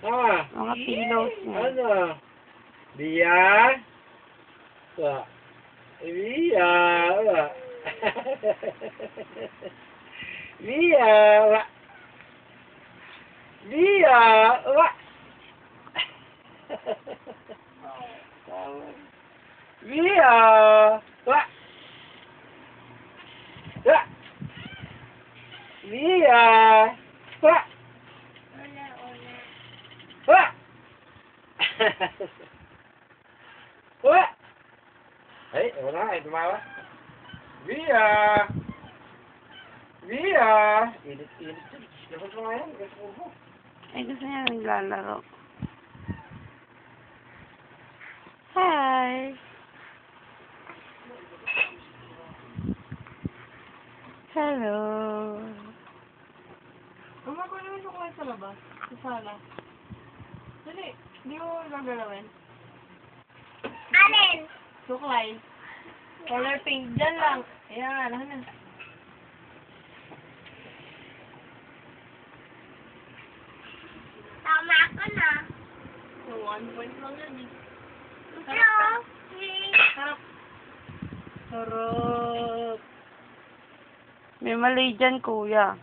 Mga pillows niya. Ano? Dia? Wala. Dia? Wala. Dia? Wala. Dia? Wala. Dia? Wala. Wala. Dia? Wala. Wala. Wala. Ay, wala. Ay, tumawa. Via! Via! Init-init. Dapat mo nga yan. Gusto mo. Ay, gusto niya naglalaro. Hi! Hello! Mama, kung naman ko kayo sa labas. Sa sala. Dali, hindi mo gagalawin. Alin? Suklay. Color pink. Diyan lang. Ayan, ano na. Tama ako na. So, 1 point lang yan eh. Hello? Sarap. Sarap. May mali dyan, kuya.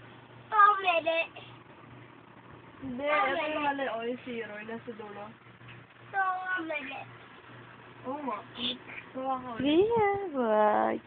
Pumili. Hindi, ito yung mali. O, yung zero. Yung nasa dulo. Pumili. Oo nga. Gawa ka ulit. Via, bye!